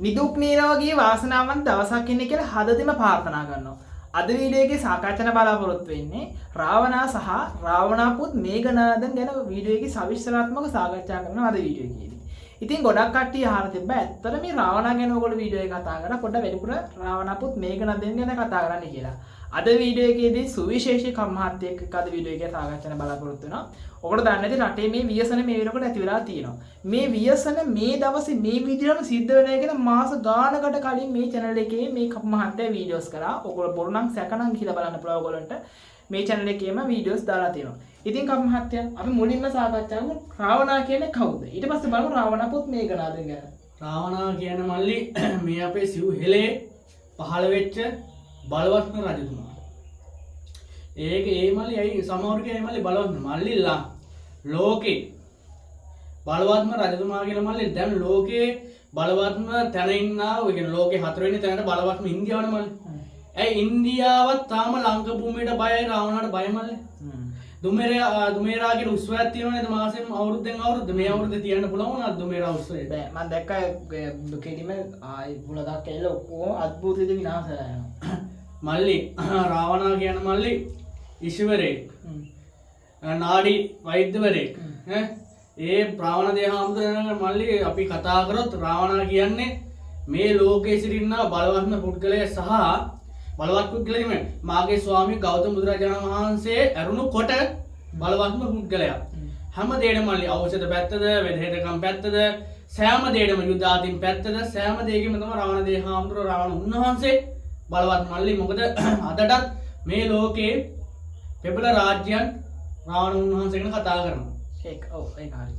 නිදුක් නිරෝගී වාසනාවන්ත දවසක් ඉන්න කියලා හදදිම ප්‍රාර්ථනා කරනවා. අද වීඩියෝ එකේ සාකච්ඡා බලාපොරොත්තු වෙන්නේ රාවණා සහ රාවණා පුත් මේඝනාදන් ගැන වීඩියෝ එකේ සවිස්තරාත්මක සාකච්ඡා කරනවා අද වීඩියෝ එකේදී. ඉතින් ගොඩක් කට්ටිය අහලා තිබ්බා ඇත්තට මේ රාවණා ගැන ඔයගොල්ලෝ වීඩියෝ එක කතා කරලා පොඩ්ඩක් වැඩිපුර රාවණා පුත් මේඝනාදන් ගැන කතා කරන්න කියලා. අද වීඩියෝ එකේදී සුවිශේෂී කම්මහත්යෙක් එක්ක අද වීඩියෝ එකේ සාකච්ඡා බලාපොරොත්තු වෙනවා. ඔයගොල්ලෝ දන්නේ නැති රටේ මේ ව්‍යසන මේ වෙනකොට ඇති වෙලා තියෙනවා. මේ ව්‍යසන මේ දවසේ මේ විදිහටම සිද්ධ වෙනවා කියලා මාස ගානකට කලින් මේ channel එකේ මේ කම්මහත්ය වීඩියෝස් කරා. ඔයගොල්ලෝ බොරු නම් සැකනම් කියලා බලන්න පුළුවන් ඔයගොල්ලන්ට. මේ channel එකේම වීඩියෝස් දාලා තියෙනවා. ඉතින් කම්මහත්ය අපි මුලින්ම සාකච්ඡා කරමු රාවණා කියන්නේ කවුද? ඊට පස්සේ බලමු රාවණා පුත් මේඝනාදන් ගැන. රාවණා කියන මල්ලි මේ අපේ සිව් හෙලේ පහළ වෙච්ච බලවත්ම රජතුමා. ඒ මල්ලි ඇයි සමහරු කියන්නේ මල්ලි බලවත්ම මල්ලිලා ලෝකේ බලවත්ම රජතුමා කියලා මල්ලි දැන් ලෝකේ බලවත්ම තැන ඉන්නා ඔය කියන්නේ ලෝකේ හතරවෙනි තැනට බලවත්ම ඉන්දියාවනේ මල්ලි. ඇයි ඉන්දියාවත් තාම ලංකා භූමියට බයයි රාවණාට බය මල්ලි. දුමේරාගේ උත්සවයක් තියෙනවා නේද මාසෙම අවුරුද්දෙන් අවුරුද්ද මේ අවුරුද්දේ තියන්න පුළුවන් වුණාද දුමේරා උත්සවය? බෑ මම දැක්කා දුකේදීම ආයි බුලගක් ඇවිල්ලා ඔක්කොම අද්භූත විදිහට විනාශ වෙලා යනවා. මල්ලි රාවණා කියන මල්ලි ඊශ්වරේ නාඩි වෛද්‍යවරයෙක් ඒ රාවණ දේහාමුදුරනේ මල්ලි අපි කතා කරොත් රාවණා කියන්නේ මේ ලෝකයේ සිටිනා බලවත්ම පුද්ගලයා සහ බලවත් පුද්ගලයා නෙමෙයි මාගේ ස්වාමී ගෞතම බුදුරජාණන් වහන්සේ ඇරුණු කොට බලවත්ම පුද්ගලයා හැම දෙයකම මල්ලි ඖෂධ පැත්තද වෙදහෙදකම් පැත්තද සෑම දෙයකම යුද්ධ ආදීන් පැත්තද සෑම දෙයකම තමයි රාවණ දේහාමුදුර රාවණ උන්වහන්සේ බලවත් මල්ලි මොකද අදටත් මේ ලෝකේ පෙබල රාජ්‍යයන් රාවණ උන්වහන්සේ ගැන කතා කරනවා. ඒක ඔව් ඒක හරි.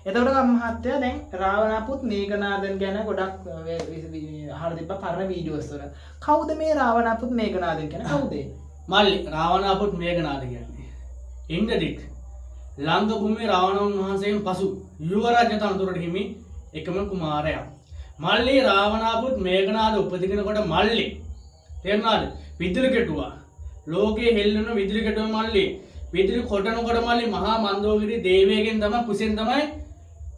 එතකොට කම්මහත්ය දැන් රාවණා පුත් මේඝනාදන් ගැන ගොඩක් අහලා තිබ්බා පරණ වීඩියෝස් වල. කවුද මේ රාවණා පුත් මේඝනාදන් කියන්නේ කවුද? මල්ලි රාවණා පුත් මේඝනාද කියන්නේ ඉන්ද්‍රදිත් ලංක භූමියේ රාවණ වහන්සේගෙන් පසු යුව රාජ්‍ය තනතුරට හිමි එකම කුමාරයා. මල්ලි රාවණා පුත් මේඝනාද උපදිනකොට මල්ලි තේරුණාද? විදුලි කෙටුවා. ලෝකයේ හෙල්ලෙන විදුලි කෙටුව මල්ලි විදුලි කොටනකොට මල්ලි මහා මන්දෝගිරි දේවියගෙන් තමයි කුසෙන් තමයි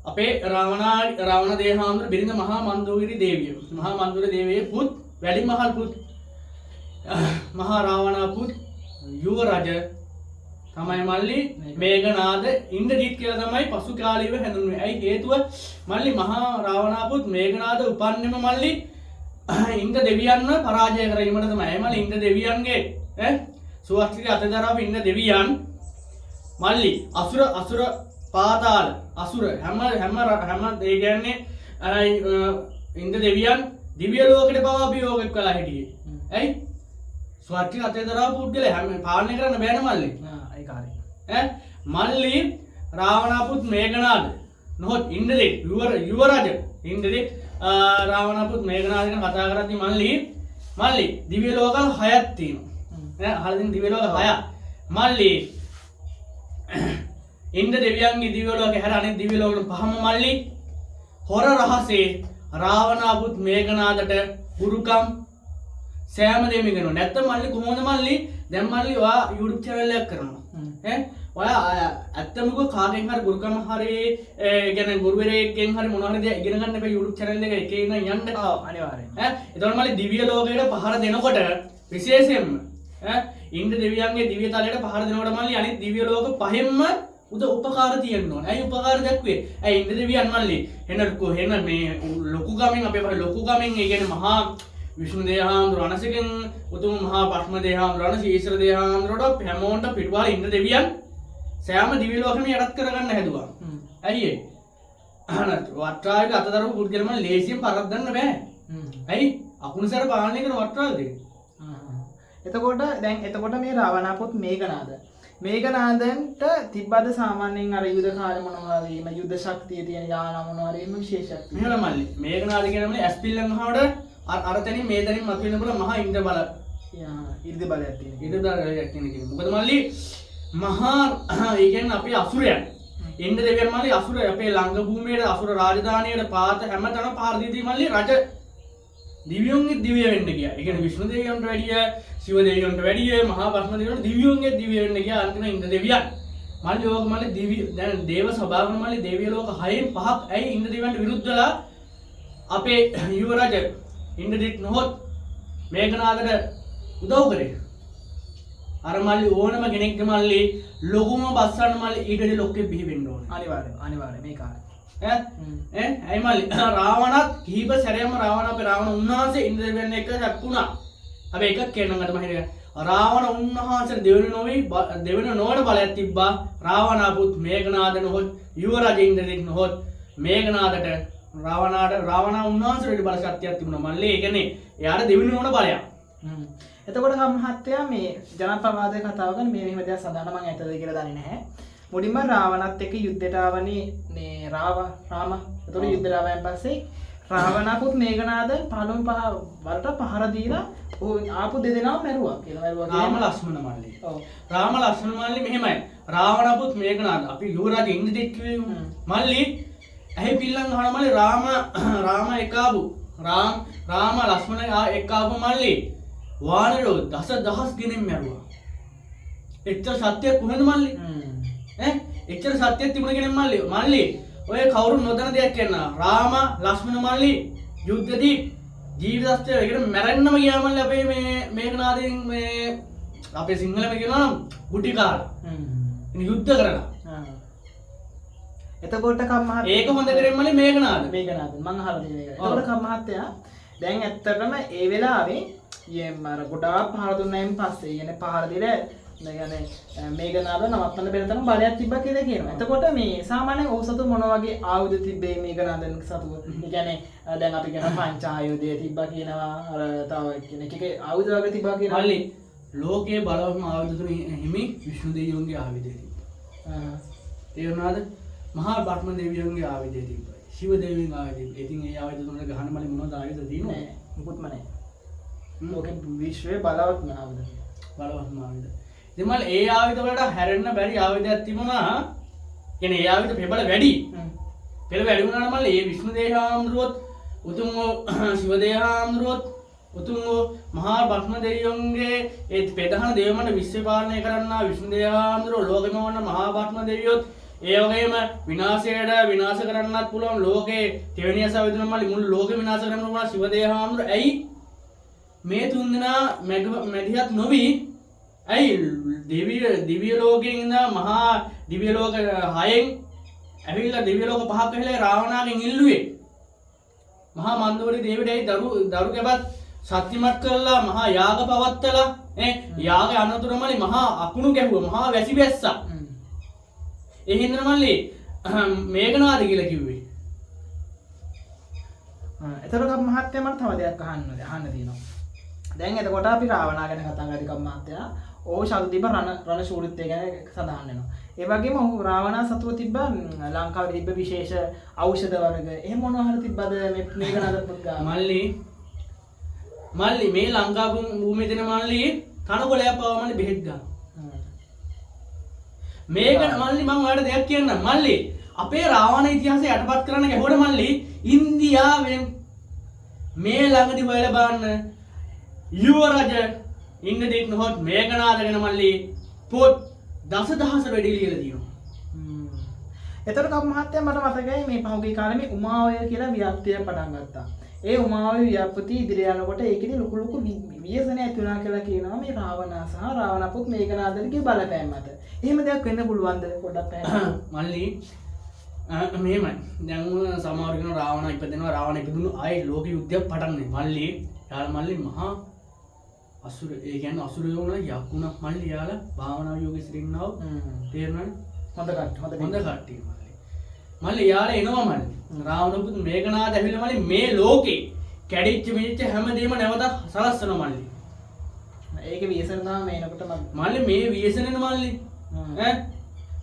අපේ රාවණ දේහාමුදුර බිරිඳ මහා මන්දෝගිරි දේවිය. මහා මන්දෝගිරි දේවියේ පුත් වැඩිමහල් පුත් මහා රාවණා පුත් යුව රජ තමයි මල්ලි මේඝනාද ඉන්ද්‍රජිත් කියලා තමයි පසු කාලීව හැඳින්වෙන්නේ. ඇයි හේතුව මල්ලි මහා රාවණා පුත් මේඝනාද උපන්නෙම මල්ලි ඉන්ද්‍ර දෙවියන්ව පරාජය කිරීමට තමයි. මල්ලි ඉන්ද්‍ර දෙවියන්ගේ සුවස්තික අතදරාව ඉන්න දෙවියන් මල්ලි අසුර පාතාල අසුර හැම ඒ කියන්නේ ඉන්ද්‍ර දෙවියන් දිව්‍ය ලෝකෙට පවා අභියෝගයක් කළා හිටියේ. ඇයි? ස්වර්ගික අතදරාව පුද්ගලයා හැම පාලනය කරන්න බෑනේ මල්ලි. ඒක හරි. මල්ලි රාවණා පුත් මේඝනාද නොහොත් ඉන්ද්‍රදෙක් යුව රජ ඉන්ද්‍රදෙක් රාවණා පුත් මේඝනාද ගැන කතා කරද්දී මල්ලි දිව්‍ය ලෝකල් 6ක් තියෙනවා. අහලා දිව්‍ය ලෝක 6ක්. මල්ලි ඉන්ද්‍ර දෙවියන්ගේ දිව්‍ය ලෝකේ හැර අනෙක් දිව්‍ය ලෝකවල පහම මල්ලි හොර රහසේ රාවණා පුත් මේඝනාදට ගුරුකම් සෑම දෙයක්ම කරනවා. නැත්නම් මල්ලි කොහොමද මල්ලි දැන් මල්ලි ඔයා YouTube channel එකක් කරනවා. ඔයා ඇත්තම කාගෙන් හරි ගුරුකම් හරි කියන්නේ ගුරුවරයෙක්ගෙන් හරි මොනවා හරි දෙයක් ඉගෙන ගන්න එපා YouTube channel එක එකේ ඉන්න යන්න. අනිවාර්යයෙන්. එතකොට මල්ලි දිව්‍ය ලෝකයට පහර දෙනකොට විශේෂයෙන්ම ඉන්ද්‍ර දෙවියන්ගේ දිව්‍ය තලයට පහර දෙනකොට මල්ලි අනිත් දිව්‍ය ලෝක පහෙන්ම උපකාර තියෙන්න ඕනේ. ඇයි උපකාර දැක්වේ? ඇයි ඉන්ද්‍ර දෙවියන් මල්ලි එන මේ ලොකු ගමෙන් අපේ ලොකු ගමෙන් ඒ කියන්නේ මහා විෂ්ණු දේහාමුදුර අනසකෙන් උතුම් මහා පස්ම දේහාමුදුර අනසීශ්වර දේහාමුදුරට හැමෝන්ට පිටුපාල ඉන්ද්‍ර දෙවියන් සෑම දිව්‍ය ලෝකෙම යටත් කරගන්න හැදුවා. ඇයි ඒ? වට්ටායක අතදරපු පුද්ගලම ලේසියෙන් පරද්දන්න බෑ. ඇයි? අකුණුසර පාලනය කරන වට්ටායකද? එතකොට මේ රාවණා පුත් මේඝනාදන්ට තිබ්බද සාමාන්‍යයෙන් අර යුද කාලේ මොනවා වීම යුද ශක්තිය තියෙන යාන මොනවා වීම විශේෂයක් තියෙනවා. මල්ලි මේඝනාද කියන්නේ ඇස් පිල්ලන් අහවට අර තැනින් මේ තැනින් මතුවෙන බල මහා ඉන්ද්‍ර බල ඉර්ධ බලයක් තියෙන. ඉර්ධ බලයක් තියෙන කියන්නේ. මොකද මල්ලි මහා ඒ කියන්නේ අපි අසුරයන්. ඉන්ද්‍ර දෙවියන් මල්ලි අසුර අපේ ලංක භූමියේ අසුර රාජධානියට පාත හැමතැනම පාර දීදී මල්ලි රජ දිව්‍යෝන්ගේ දිව්‍ය වෙන්න ගියා. ඒ කියන්නේ විෂ්ණු දෙවියන්ට වැඩිය, ශිව දෙවියන්ට වැඩිය, මහා බ්‍රහ්ම දෙවියන්ට දිව්‍යෝන්ගේ දිව්‍ය වෙන්න ගියා අන්තිම ඉන්ද්‍ර දෙවියන්. මල්ලි ඕක මල්ලි දිව්‍ය දැන් දේව සභාවන මල්ලි දේවිය ලෝක 6න් 5ක් ඇයි ඉන්ද්‍ර දෙවියන්ට විරුද්ධලා අපේ යුවරජ ඉන්ද්‍රජිත් නොහොත් මේඝනාදට උදව් කරේ. අර මල්ලි ඕනම කෙනෙක්ගේ මල්ලි ලොකුම බස්සන්න මල්ලි ඊටදී ලොක්කෙ බිහි වෙන්න ඕනේ. අනිවාර්යයෙන් මේ කාලේ. ඇයි මල්ලි රාවණත් කීප සැරයක්ම රාවණ අපේ රාවණ උන්වහන්සේ ඉන්ද්‍රජිත් එක්ක දැක්ුණා. අපි එකක් කියන්නම් අද මහිර රාවණ උන්වහන්සේ දෙවෙනි නොවන බලයක් තිබ්බා. රාවණාපුත් මේඝනාද නොහොත් යුවරජ ඉන්ද්‍රජිත් නොහොත් මේඝනාදට රාවණ උන්වහන්සේට බල ශක්තියක් තිබුණා මල්ලි. ඒ කියන්නේ එයාට දෙවෙනි නොවන බලයක්. එතකොට මහත්තයා මේ ජනප්‍රවාදයේ කතාව ගැන මේ මෙහෙම දෙයක් සඳහන් මම ඇත්තද කියලා දන්නේ නැහැ. මුලින්ම රාවණත් එක්ක යුද්ධයට ආවනේ මේ රාම. එතකොට යුද්ධයට ආවයන් පස්සේ රාවණපුත් මේඝනාද පළමු වලට පහර දීලා ආපු දෙදෙනාම මැරුවා කියලා. රාම ලක්ෂ්මණ මල්ලි. ඔව්. රාම ලක්ෂ්මණ මල්ලි මෙහෙමයි. රාවණපුත් මේඝනාද අපි යුවරජ ඉන්ද්‍රජිත් කිව්වේ මල්ලි. ඇහි පිල්ලන් අහන මල්ලි රාම එකාබු. රාම ලක්ෂ්මණ එකාබු මල්ලි. වානරෝ දහස් ගණන් මැරුවා. එච්චර සත්‍යයක් කොහෙන්ද මල්ලි? එච්චර සත්‍යයක් තිබුණ කෙනෙක් මල්ලි. ඔය කවුරු නොදන්න දෙයක් කියනවා. රාම ලක්ෂ්මණ මල්ලි යුද්ධදී ජීවිතස්ත්‍ය එකට මැරෙන්නම ගියා මල්ලි අපේ මේ මේඝනාදයෙන් මේ අපේ සිංහලම කියනවා නම් ගුටි කාලා. යුද්ධ කරලා. එතකොට කම්මහත් ඒක හොඳ කරේ මල්ලි මේඝනාද. මං අහලා තියෙන එක. එතකොට කම්මහත්තයා දැන් ඇත්තටම ඒ වෙලාවේ මර ගොඩාක් පහර දුන්නයින් පස්සේ කියන්නේ පහර දීලා මේඝනාද නවත්තන්න බැරි තරම් බලයක් තිබ්බා කියලා කියනවා. එතකොට මේ සාමාන්‍යයෙන් ඔහු සතු මොන වගේ ආයුධ තිබ්බේ මේඝනාදන් සතුව? ඒ කියන්නේ දැන් අපි කියන පංචායුධය තිබ්බා කියනවා. අර තව කෙනෙක් එක ආයුධ වගේ තිබ්බා කියනවා. මල්ලි ලෝකයේ බලවත්ම ආයුධ තුන හිමි විෂ්ණු දෙවියන්ගේ ආයුධය තිබ්බා. ඒ වුණාද මහා බ්‍රහ්ම දෙවියන්ගේ ආයුධය තිබ්බා. ශිව දෙවියන්ගේ ආයුධය. ඉතින් ඒ ආයුධ තුනට ගහන්න මල්ලි මොනවද ආයුධ තියෙන්නේ? නෑ මුකුත්ම නෑ. ලෝකෙ විශ්වයේ බලවත්ම ආයුධ. බලවත්ම ආයුධ. ඉතින් මල්ලි ඒ ආයුධ වලට හැරෙන්න බැරි ආයුධයක් තිබුණා. කියන්නේ ඒ ආයුධ පෙබල වැඩි. පෙළ වැඩි වුණාට මල්ලි ඒ විෂ්ණු දේහාම්රුවත් උතුම් ශිව දේහාම්රුවත් උතුම් මහා බ්‍රහ්ම දෙවියන්ගේ ඒ ප්‍රධාන දේවමණ්ඩල විශ්ව පාලනය කරන්නා විෂ්ණු දේහාම්රුව ලෝකෙම වන්න මහා බ්‍රහ්ම දෙවියොත් ඒ වගේම විනාශ කරන්නත් පුළුවන් ලෝකේ තෙවෙනි අසවිදුන මල්ලි මුළු ලෝකෙ විනාශ කරන්න පුළුවන් ශිව දේහාම්රුව ඇයි මේ තුන්දෙනා මැදිහත් නොවි ඇයි දිව්‍ය ලෝකයෙන් ඉඳලා මහා දිව්‍ය ලෝක 6න් ඇවිල්ලා දිව්‍ය ලෝක 5ක් වෙලා රාවණාගෙන් ඉල්ලුවේ මහා මන්දවරි දේවියට ඇයි දරු කැබත් සත්‍යමත් කරලා මහා යාග පවත්තලා යාග අනතුරුමලි මහා අකුණු ගැහුවා මහා වැසි වැස්සා ඒ හින්දා මල්ලි මේඝනාද කියලා කිව්වේ. එතකොට මහත්තයා මට තව දෙයක් අහන්න තියෙනවා. දැන් එතකොට අපි රාවණා ගැන කතා කරලා මහත්තයා ඕ ශක්තිබ රණ ශූරිත්වය ගැන සඳහන් වෙනවා. ඒ වගේම ඔහු රාවණා සතුව තිබ්බ ලංකාවේ තිබ්බ විශේෂ ඖෂධ වර්ග එහෙම මොනවා හරි තිබ්බද මේඝනාද පුත්ගා? මල්ලි මේ ලංකා භූමියේ දෙන මල්ලි කනකොලයක් පවා මල්ලි බෙහෙත් ගන්න. මේක මල්ලි මම ඔයාලට දෙයක් කියන්නම් මල්ලි අපේ රාවණ ඉතිහාසය යටපත් කරන්න ගැහුවට මල්ලි ඉන්දියාවෙන් මේ ළඟදී හොයලා බලන්න යුවරජ ඉන්ද්‍රජිත් නොහොත් මේඝනාද ගැන මල්ලි පොත් දසදහසට වැඩි ලියලා තියෙනවා. එතකොට මහත්තයා මට මතකයි මේ පහුගිය කාලේ මේ උමාවය කියලා ව්‍යාප්තිය පටන් ගත්තා. ඒ උමාවය ව්‍යාපෘති ඉදිරිය යනකොට ඒකෙදි ලොකු ව්‍යසනයක් ඇති වුණා කියලා කියනවා මේ රාවණා සහ රාවණපුත් මේඝනාදගේ බලපෑම මත. එහෙම දෙයක් වෙන්න පුළුවන්ද පොඩ්ඩක් පැහැදිලි මල්ලි මෙහෙමයි. දැන් සමහර කෙනා රාවණ ඉපදෙනවා රාවණ ඉපදුණු ආයේ ලෝක යුද්ධයක් පටන් ගන්නේ. මල්ලි යාළ මල්ලි මහා අසුර ඒ කියන්නේ අසුරයෝ වුණා යකුණා මල්ලි යාළ භාවනා යෝගී සිටින්නව තේරුණානේ හොඳ කට්ටිය මල්ලි යාළ එනවා මල්ලි රාවණපුත් මේඝනාද ඇවිල්ලා මල්ලි මේ ලෝකේ කැඩිච්ච මිනිච්ච හැමදේම නැවත සලස්සනවා මල්ලි. ඒකේ ව්‍යසන තමයි මේනකොට මල්ලි මේ ව්‍යසනෙන මල්ලි ඈ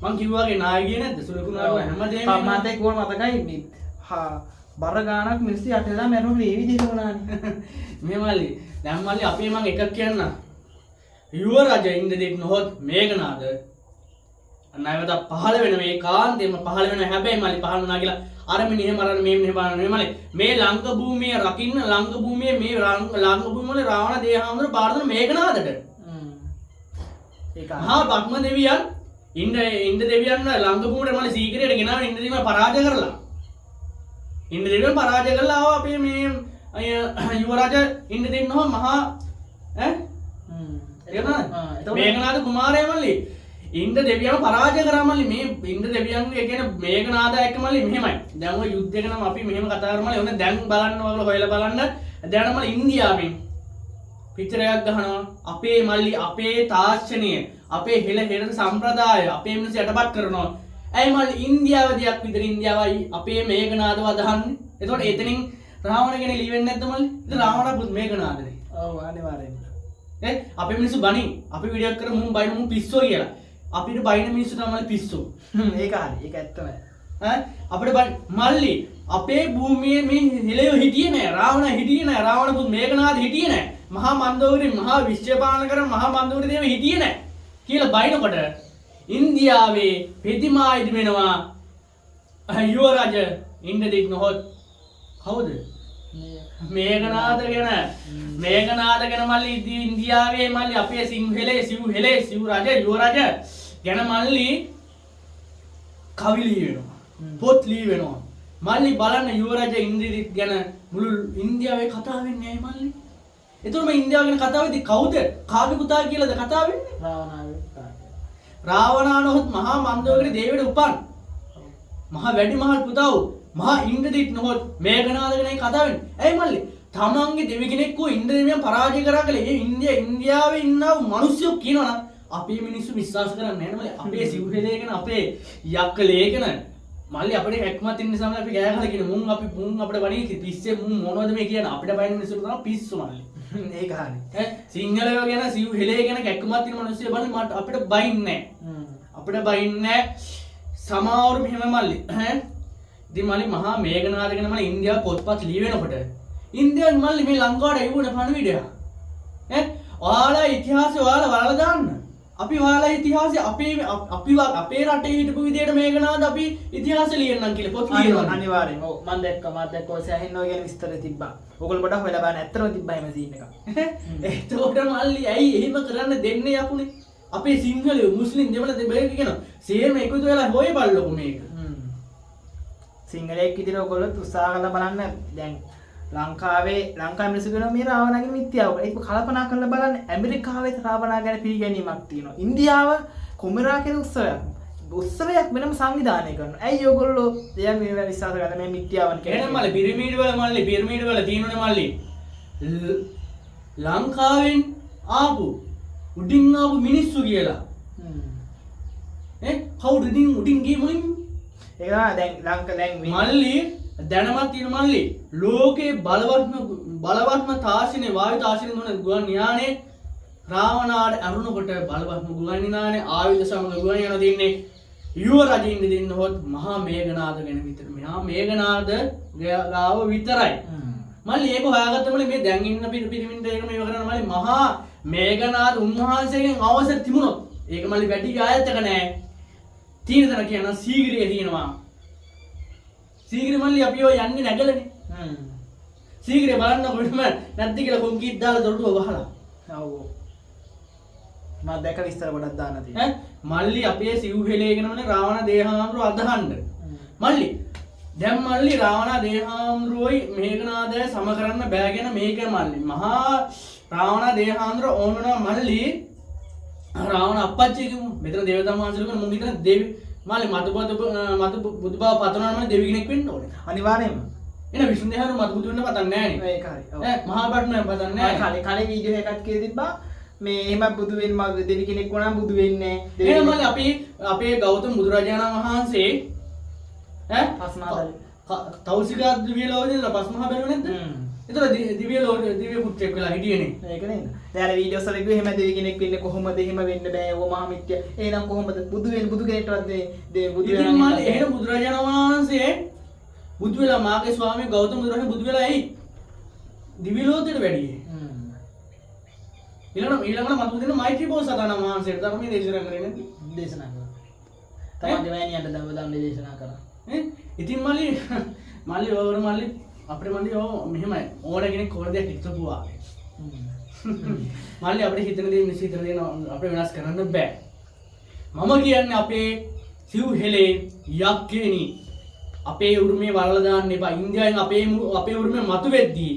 මං කිව්වාගේ නායකයෙ නැද්ද සුලකුණාව හැමදේම මතේ කෝල් මතකයි බර ගානක් මිනිස්සු යටලා මැරුණු මේ විදිහට වුණානේ මේ මල්ලි දැන් මල්ලි අපි මං එකක් කියන්න යුවරජ ඉන්ද්‍රජිත් නොහොත් මේඝනාද නැවත පහළ වෙන මේ කාන්තේම පහළ වෙන හැබැයි මල්ලි පහළ වුණා කියලා අර මිනිහ මරන මේ මිනිහ බලන මේ මල්ලි මේ ලංක භූමිය රකින්න ලංක භූමියේ මේ ලංක භූමිය වල රාවණ දේහාඳුර බාරදුන මේඝනාදට ඒක මහා බ්‍රහ්ම දෙවියන් ඉන්ද්‍ර දෙවියන් ලංක භූමියට මල්ලි සීකරයට ගෙනාව ඉන්ද්‍ර දෙවියන් පරාජය කරලා ඉන්ද්‍රදේවයන් පරාජය කළා ආවා අපේ මේ යුවරාජ ඉන්ද්‍රදේවයන් මහා මේඝනාද කුමාරයා මල්ලි ඉන්ද්‍ර දෙවියන්ව පරාජය කරා මල්ලි මේ ඉන්ද්‍ර දෙවියන්ගේ කියන මේඝනාද එක්ක මල්ලි මෙහෙමයි දැන් ඔය යුද්ධයක නම් අපි මෙහෙම කතා කරමු මල්ලි ඔන්න දැන් බලන්න ඔයගොල්ලෝ හොයලා බලන්න දැන් මල්ලි ඉන්දියාවෙන් පිටරයක් ගහනවා අපේ මල්ලි අපේ තාක්ෂණය අපේ හෙළ සම්ප්‍රදාය අපේ මිනිස්සු යටපත් කරනවා ඇයි මල්ලි ඉන්දියාව දෙයක් විතර ඉන්දියාවයි අපේ මේඝනාදව අදහන්නේ එතකොට එතනින් රාවණ කෙනෙක් ලිවෙන්නේ නැද්ද මල්ලි ඉතින් රාවණ පුත් මේඝනාදනේ ඔව් අනිවාර්යෙන්ම අපේ මිනිස්සු බණින් අපි වීඩියෝ කරමු මුන් බයින මුන් පිස්සෝ කියලා අපිට බයින මිනිස්සු තමයි පිස්සෝ ඒක හරි ඒක ඇත්තම අපිට මල්ලි අපේ භූමියේ මේ හෙළයෝ හිටියේ නෑ රාවණ හිටියේ නෑ රාවණ පුත් මේඝනාද හිටියේ නෑ මහා මන්දෝදරි මහා විශ්වපාලන කරන මහා මන්දෝදරි දේව හිටියේ නෑ කියලා බයිනකොට ඉන්දියාවේ ප්‍රතිමා ඉදි වෙනවා යුවරාජ ඉන්ද්‍රදීප් නොහොත් කවුද මේඝනාද ගැන මල්ලි ඉන්දියාවේ මල්ලි අපේ සිංහලේ සිව් රජ යුවරාජ ගැන මල්ලි කවි ලියවෙනවා පොත් ලියවෙනවා මල්ලි බලන්න යුවරාජ ඉන්ද්‍රදීප් ගැන මුළු ඉන්දියාවේ කතා වෙන්නේ ඇයි මල්ලි එතකොට මේ ඉන්දියාව ගැන කතා වෙද්දි කවුද කාගේ පුතා කියලාද කතා වෙන්නේ රාවණාගේ පුතා රාවණානොත් මහා මන්දෝදරි දේවයට උපන් මහා වැඩි මහල් පුතා වූ මහා ඉන්ද්‍රදීප් නොහොත් මේඝනාද ගැන කතා වෙන්නේ ඇයි මල්ලි තමන්ගේ දෙවි කෙනෙක් වූ ඉන්ද්‍රදේවයන් පරාජය කරා කියලා ඒ ඉන්දියාවේ ඉන්නා මිනිස්සු කියනවනම් අපේ මිනිස්සු විශ්වාස කරන්නේ නැහැ මල්ලි අපේ සිව්හෙලේ ගැන අපේ යක්කලේ ගැන මල්ලි අපිට හැක්මත් ඉන්න නිසා අපි ගෑ ගහලා කියන මුන් අපිට වණී පිස්සේ මුන් මොනවද මේ කියන්නේ අපිට බයින් මිනිස්සු තමයි පිස්සු මල්ලි ඒක හරි සිංහලයෝ ගැන සිව්හෙලේ ගැන කැක්කමත් ඉන්න මිනිස්සු බලන්න මට අපිට බයින්නේ අපිට බයින්නේ සමාවරු මෙහෙම මල්ලි ඉතින් මල්ලි මහා මේඝනාද ගැන මල්ලි ඉන්දියාව පොත්පත් ලියවෙනකොට ඉන්දියාවෙන් මල්ලි මේ ලංකාවට එවුණ පණවිඩය ඔයාලා ඉතිහාසය ඔයාලා වලලා දාන්න අපි ඔයාලා ඉතිහාසය අපේ රටේ හිටපු විදියට මේඝනාද අපි ඉතිහාසය ලියන්නම් කියලා පොත් ලියනවා අනිවාර්යෙන්ම ඔව් මම දැක්ක ඔය සෑහෙන්න ඔය ගැන විස්තර තිබ්බා ඔයගොල්ලෝ පොඩක් හොයලා බලන්න ඇත්තටම තිබ්බා එහෙම සීන් එකක් එතකොට මල්ලි ඇයි එහෙම කරන්න දෙන්නේ යකුනේ අපේ සිංහලයෝ මුස්ලිම් දෙමළ දෙබේ කියනවා සේම එකතු වෙලා හොය බලලකො මේක සිංහලෙක් විදිහට ඔයගොල්ලෝ උත්සාහ කරලා බලන්න දැන් ලංකාවේ මිනිස්සු කියනවා මේ රාවණාගේ මිත්‍යාව. ඒක කල්පනා කරලා බලන්න ඇමරිකාවේ රාවණා ගැන පිළිගැනීමක් තියෙනවා. ඉන්දියාව කුමරා කියන උත්සවයක් වෙනම සංවිධානය කරනවා. ඇයි ඔයගොල්ලෝ එයා මේ විශ්වාස කරන්නේ මේ මිත්‍යාවන් කියලා? එහෙනම් මල්ලි පිරමීඩ් වල තියෙනනේ මල්ලි. ලංකාවෙන් ආපු උඩින් ආපු මිනිස්සු කියලා. කවුද උඩින් ගියේ මුලින්? ඒක දැන් මල්ලි දැනමත් තියෙන මල්ලි ලෝකේ බලවත්ම තාක්ෂණය වායු තාක්ෂණය දුන්න ගුවන් යානේ රාවණාට අරුණකොට බලවත්ම ගුවන් යානේ ආයුධ සමග ගුවන් යාන දෙන්නේ යුවරාජ ඉන්ද්‍රදීප් නොහොත් මහා මේඝනාද ගැන විතර මහා මේඝනාද ගාව විතරයි මල්ලි ඒක හොයාගත්තම මේ දැන් ඉන්න පිරිමින්ට ඒක මේව කරන්න මල්ලි මහා මේඝනාද උන්වහන්සේගෙන් අවසර තිබුණොත් ඒක මල්ලි වැඩි ආයතක නැහැ තීරතන කියන සීගිරිය තියෙනවා සීගිරිය මල්ලි අපි ඔය යන්නේ නැගලනේ සීගිරිය බලන්න කොහෙම නැද්ද කියලා කොන්කීට් දාලා දොරටුව වහලා ඔව් මම දැක විස්තර ගොඩක් දාන්න තියෙනවා මල්ලි අපේ සිව්හෙලේගෙනමනේ රාවණ දේහාඳුර අදහන්න මල්ලි දැන් මල්ලි රාවණ දේහාඳුරෝයි මේඝනාදය සම කරන්න බෑ කියන මේක මල්ලි මහා රාවණ දේහාඳුර ඕනනවා මල්ලි රාවණ අපච්චි කිව්ව මෙතන දේවතා මහන්සියලුගෙන මුන් හිතන දෙවි මල්ලි මතු බුදු බව පතනවා නම් දෙවි කෙනෙක් වෙන්න ඕනේ අනිවාර්යයෙන්ම එන විසුණු දේහාඳුර මතු බුදු වෙන්න පතන්නේ නැහැ නේ ඒක හරි ඔව් මහා බට්ටම පතන්නේ නැහැ කලින් වීඩියෝ එකක් කියලා තිබ්බා මේ එහෙම බුදු වෙන්න මම දෙවි කෙනෙක් වුණාම බුදු වෙන්නේ නැහැ එහෙනම් මල්ලි අපේ ගෞතම බුදුරජාණන් වහන්සේ පස්මාදල් තවුසිකා දිව්‍ය ලෝකේ ඉඳලා පස්මහා බැලුවේ නැද්ද? ඒතර දිව්‍ය ලෝකේ දිව්‍ය පුත්‍රයෙක් වෙලා හිටියේනේ. ඒක නේද? දැන් අර වීඩියෝස් වල කිව්වේ එහෙම දෙවි කෙනෙක් වෙන්නේ කොහොමද? එහෙම වෙන්න බෑ. ඕ මහා මිත්‍ය. එහෙනම් කොහොමද බුදු වෙන්නේ? බුදු කෙනෙක්ටවත් මේ බුදු වෙනවා. ඉතින් මල්ලි එහෙනම් බුදුරජාණන් වහන්සේ බුදු වෙලා මාගේ ස්වාමී ගෞතම බුදුරජාණන් බුදු වෙලා ඇයි දිව්‍ය ලෝකෙට වැඩියේ? ඊළඟට මතු දෙන මෛත්‍රී බෝසතාණන් වහන්සේට ධර්මයේ දේශනා කරේ නේද? දේශනා කරා. තමයි දෙවැනියන්ට ධම්ම දේශනා කරා. ඉතින් මල්ලි ඕවර මල්ලි අපේ මල්ලි ඕ මෙහෙමයි ඕන කෙනෙක් ඕන දෙයක් හිතපුවා මල්ලි අපිට හිතන දේ මිස හිතන දේ අපිට වෙනස් කරන්න බෑ මම කියන්නේ අපේ සිව්හෙලේ යක්කේනි අපේ උරුමේ වලලා දාන්න එපා. ඉන්දියාවෙන් අපේ උරුමේ මතු වෙද්දී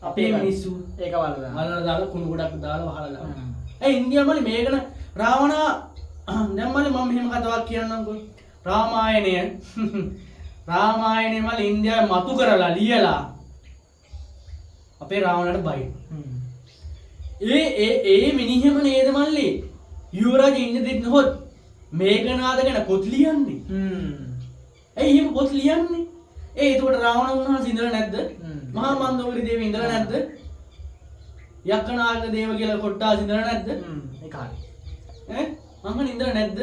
අපේ මිනිස්සු ඒක වලලා දාලා කුණු ගොඩක් දාලා වහලා දානවා. ඒ ඉන්දියාවල මේකන රාවණා දැන් මම මෙහෙම කතාවක් කියන්නම්කෝ. රාමායනේ මල ඉන්දියාවේ මතු කරලා ලියලා අපේ රාවණට බයි. ඒ මිනිහෙම නේද මල්ලි යුවරාජ ඉන්දියාවේ නොහොත් මේඝනාද ගැන පොත් ලියන්නේ. ඇයි එහෙම පොත් ලියන්නේ? ඒකට රාවණ උන්වහන්සේ ඉඳලා නැද්ද? මහා මන්දෝදරි දේවිය ඉඳලා නැද්ද? යක්කනාග දේව කියලා කොට්ටාස් ඉඳලා නැද්ද? ඒක හරි. මං ඉඳලා නැද්ද?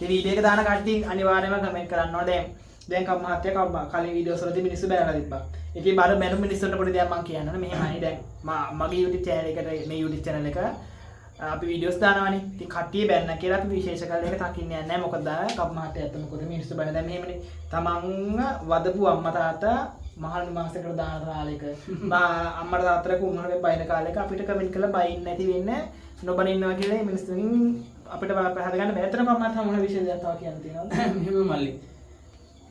ඒ වීඩියෝ එක දාන කට්ටිය අනිවාර්යයෙන්ම කමෙන්ට් කරන්න ඕනේ. දැන් කම් මහත්තයා කලින් වීඩියෝස් වලදී මිනිස්සු බැලලා තිබ්බා. ඉතින් බාර මැරු මිනිස්සුන්ට පොඩි දෙයක් මම කියන්නම්. මෙහෙමයි දැන් මගේ YouTube channel එකට මේ YouTube channel එක අපි වීඩියෝස් දානවානේ. ඉතින් කට්ටිය බැන්න කියලා අපි විශේෂ කරලා ඒක තකින්නේ නැහැ. මොකද කම් මහත්තයා ඇත්ත මොකද මිනිස්සු බැන දැන් මෙහෙමනේ. තමන්ව වදපු අම්මා තාත්තා මහල් නිවාසයකට දාන කාලෙක අම්මට තාත්තට කුම්මහලේ බයින කාලෙක අපිට කමෙන්ට් කරලා බයින් නැති වෙන්නේ නොබන ඉන්නවා කියලා මිනිස්සුන්ගෙන් අපිට පැහැද ගන්න බැහැ. එතන කම්මත් මොන විශේෂයක් තව කියන්න තියෙනවද? මෙහෙම මල්ලි.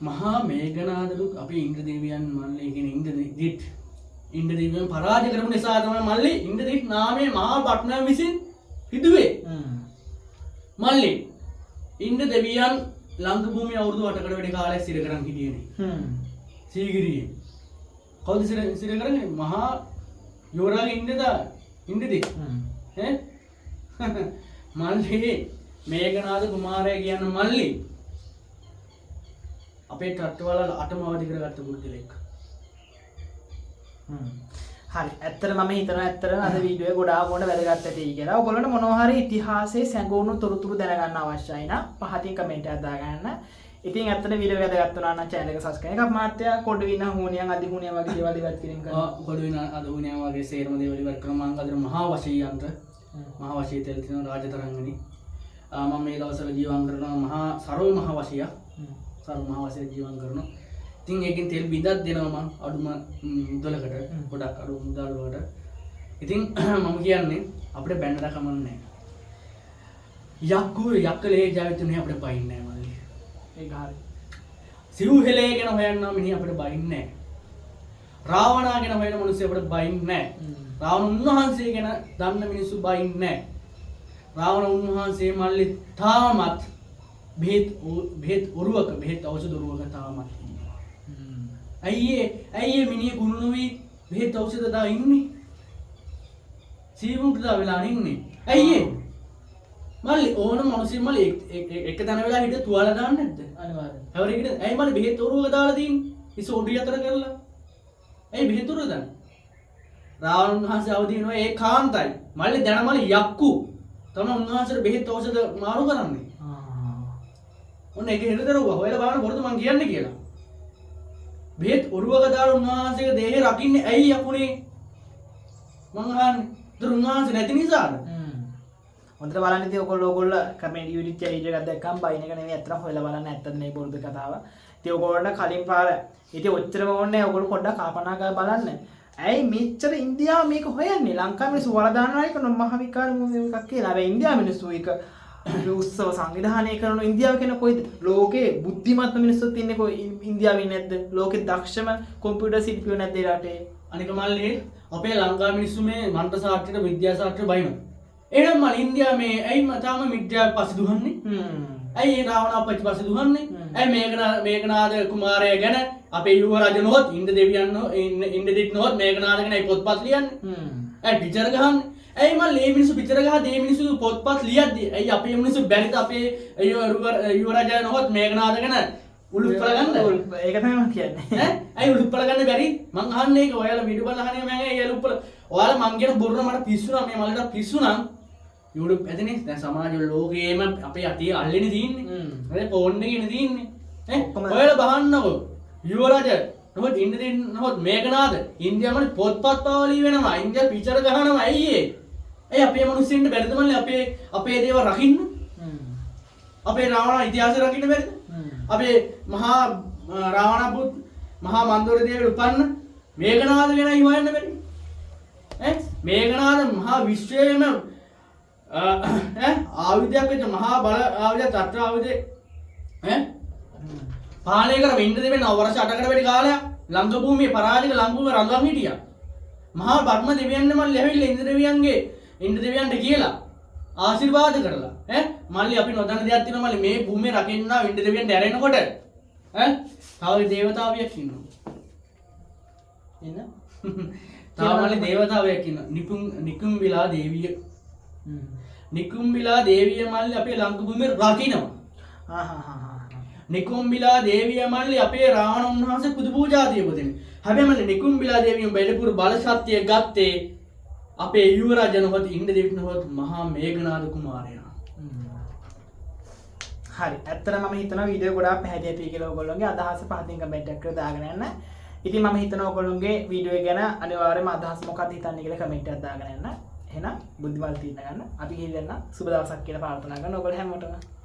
මහා මේඝනාදලු අපි ඉන්ද්‍රදේවයන් මල්ලි කියන ඉන්ද්‍රදේවයන් පරාජය කරපු නිසා තමයි මල්ලි ඉන්ද්‍රදේව නාමයේ මහා පට්ටනම විසින් හිදුවේ. මල්ලි ඉන්ද්‍රදේවයන් ලංක භූමිය අවුරුදු 8කට වැඩි කාලයක් සිර කරන් හිටියේනේ. සීගිරියේ. කවුද සිර කරන්නේ? මහා යෝරාගේ ඉන්ද්‍රදේව. මල්ලි මේඝනාද කුමාරයා කියන මල්ලි අපේ රටවල අටම අවදි කරගත්ත පුද්ගලෙක්. හරි. ඇත්තට මම හිතනවා ඇත්තටම අද වීඩියෝ එක ගොඩාක් වොන්න වැදගත් ඇති කියලා. ඔයගොල්ලන්ට මොනවා හරි ඉතිහාසයේ සැඟවුණු තොරතුරු දැනගන්න අවශ්‍යයි නම් පහතින් කමෙන්ට් එකක් දාගන්න. ඉතින් ඇත්තට වීඩියෝ වැදගත් වුණා නම් channel එක subscribe කරගන්න. මාත්‍යා කොඩ වින හුණියන් අධි හුණියන් වගේ දේවල් ඉවත් කිරීම කරනවා. කොඩ වින අධි හුණියන් වගේ සේරම දේවල් ඉවත් කරනවා. මම අද මහා වශීයන්ත මහා වශී තෙල් තියෙන රාජතරංගනි. මම මේ දවස්වල ජීවම් කරනවා මහා සරෝ මහා වශියා. සරෝ මහා වශී ජීවම් කරනවා. ඉතින් ඒකෙන් තෙල් බිඳක් දෙනවා මම අඩුම මුදලකට ගොඩක් අඩු මුදල් වලට. ඉතින් මම කියන්නේ අපිට බැන්නට කමන්නේ නැහැ. යක්කලේ ජයවිතුනේ අපිට බයින්නේ නැහැ මල්ලි. ඒක හරි. සිව්හෙලේ ගැන හොයන්න මිනිහ අපිට බයින්නේ නැහැ. රාවණා ගැන හොයන මිනිස්සු අපිට බයින්නේ නැහැ. රාවණ උන්වහන්සේ ගැන දන්න මිනිස්සු බයින්නේ නැහැ. රාවණ උන්වහන්සේ මල්ලි තාමත් බෙහෙත් ඔරුවක බෙහෙත් ඖෂධ ඔරුවක තාමත් ඉන්නවා. ඇයි මිනිහ කුණු නොවි බෙහෙත් ඖෂධ දා ඉන්නේ? සීමුට දා වෙලා ඉන්නේ. ඇයි මල්ලි ඕන මිනිස්සු මල්ලි එක තැන වෙලා හිටිය තුවාල දාන්න නැද්ද? අනිවාර්යෙන්. හැවරේකට ඇයි මල්ලි බෙහෙත් ඔරුවක දාලා තින්නේ? ඉස ඔඩිය අතර කරලා. ඇයි බෙහෙත් ඔරුව දාන්නේ? රාවණ උන්වහන්සේ අවදි වෙනවා ඒ කාන්තයි. මල්ලි දැන මල්ලි යක්කු තමයි උන්වහන්සේට බෙහෙත් ඖෂධ මාරු කරන්නේ. ඔන්න ඒක හෙළදරුවා හොයලා බලන්න මොකද මං කියන්නේ කියලා. බෙහෙත් ඔරුවක දාලා උන්වහන්සේගේ දේහය රකින්නේ ඇයි යකුනේ? මං අහන්නේ. ඒතර උන්වහන්සේ නැති නිසාද? හොඳට බලන්න ඉතින් ඔයගොල්ලෝ කමෙන්ට් YouTube channel එකක් දැක්කම බයින් එක නෙවෙයි අතන හොයලා බලන්න ඇත්තද මේ බොරුද කතාව. ඉතින් ඔයගොල්ලන්ට කලින් පාර ඉතින් ඔච්චරම ඕනේ ඔයගොල්ලෝ පොඩ්ඩක් කල්පනා කරලා බලන්න. ඇයි මෙච්චර ඉන්දියාව මේක හොයන්නේ? ලංකාවේ මිනිස්සු වල දානවා එක මහ විකාර මොකක් කියලා. හැබැයි ඉන්දියාවේ මිනිස්සු ඒක උත්සව සංවිධානය කරන ඉන්දියාව කියන කොයිද? ලෝකේ බුද්ධිමත්ම මිනිස්සුත් ඉන්නේ කොයි ඉන්දියාවේ නැද්ද? ලෝකේ දක්ෂම කම්පියුටර් ශිල්පියෝ නැද්ද ඒ රටේ? අනික මල්ලි අපේ ලංකාවේ මිනිස්සු මේ මන්ත්‍ර ශාස්ත්‍රයට විද්‍යා ශාස්ත්‍රයට බයිනවා. එහෙනම් මල් ඉන්දියාව මේ ඇයි තාම විද්‍යාව පස්සේ දුවන්නේ? ඇයි රාවණ අපච්චි පස්සේ දුවන්නේ? ඇයි මේඝනාද කුමාරයා ගැන අපේ යුවරාජ නොහොත් ඉන්ද්‍රදේවයන් ඉන්ද්‍රදිත් නොහොත් මේඝනාද ගැන පොත්පත් ලියන්නේ? ඇයි පිටර ගහන්නේ? ඇයි මල් මේ මිනිස්සු පිටර ගහ දේ මිනිස්සු පොත්පත් ලියද්දී ඇයි අපේ මිනිස්සු බැරිද අපේ යුවරාජ නොහොත් මේඝනාද ගැන උලුප්පල ගන්න? ඒක තමයි මම කියන්නේ. ඇයි උලුප්පල ගන්න බැරි? මං අහන්නේ ඒක ඔයාලා වීඩියෝ බලලා අහන්නේ මම ඒ උලුප්පල ඔයාලා මං කියන බොරුන මට පිස්සුනා මේ මලට පිස්සුනා YouTube ඇදනේ දැන් සමාජ ලෝකයේම අපේ අතේ අල්ලෙන්නේ තියෙන්නේ. හරි ෆෝන් එකේ තියෙන්නේ. ඔයාලා බහන්නකෝ. යුවරාජ නොහොත් ඉන්දියාවෙන් නොහොත් මේඝනාද ඉන්දියාවම පොත්පත් පාවලි වෙනවා. ඉන්දියා පිටර ගහනවා ඇයි ඒ? ඇයි අපේ මිනිස්සුන්ට බැරිද මල්ලි අපේ දේව රකින්න? අපේ රාවණ ඉතිහාසය රකින්න බැරිද? අපේ මහා රාවණ පුත් මහා මන්දෝර දේවල් උපන්න මේඝනාද ගැන හොයන්න බැරි? මේඝනාද මහා විශ්වයේම ආයුධයක් වෙච්ච මහා බල ආයුධ තත්ත්ව ආයුධේ පාලනය කර වෙන්න දෙවෙන අවර්ෂ 8කට වැඩි කාලයක් ලංක භූමියේ පරාජික ලංකභූමිය රඳවන් හිටියා. මහා බ්‍රහ්ම දෙවියන් මල්ලි ඇවිල්ලා ඉන්ද්‍ර දෙවියන්ගේ ඉන්ද්‍ර දෙවියන්ට කියලා ආශිර්වාද කරලා මල්ලි අපි නොදන්න දෙයක් තියෙනවා මල්ලි මේ භූමිය රකින්න ඉන්ද්‍ර දෙවියන්ට ඇරෙනකොට තව දේවතාවියක් ඉන්නවා. එන්න තව මල්ලි දේවතාවයක් ඉන්නවා. නිකුම්බිලා දේවිය. නිකුම්බිලා දේවිය මල්ලි අපේ ලංක භූමිය රකින්නවා. නිකුම්බිලා දේවිය මල්ලි අපේ රාවණ වහන්සේ පුදු පූජා දීපදෙන. හැබැයි මල්ලි නිකුම්බිලා දේවියන් බෙලපුර බල ශක්තිය ගත්තේ අපේ යුවරජ නොහොත් ඉන්ද්‍ර දෙවියන් නොහොත් මහා මේඝනාද කුමාරයා. හරි. ඇත්තටම මම හිතනවා වීඩියෝ ගොඩාක් පැහැදිලි ඇති කියලා ඔයගොල්ලෝගේ අදහස පහතින් කමෙන්ට් එකක් කරලා දාගෙන යන්න. ඉතින් මම හිතනවා ඔයගොල්ලෝගේ වීඩියෝ ගැන අනිවාර්යයෙන්ම අදහස් මොකක්ද හිතන්නේ කියලා කමෙන්ට් එකක් දාගෙන යන්න. එහෙනම් බුද්ධිමත් තීරණ ගන්න. අපි ගිහින් යන්න. සුබ දවසක් කියලා ප්‍රාර්ථනා කරනවා ඔයගොල්ලෝ හැමෝටම.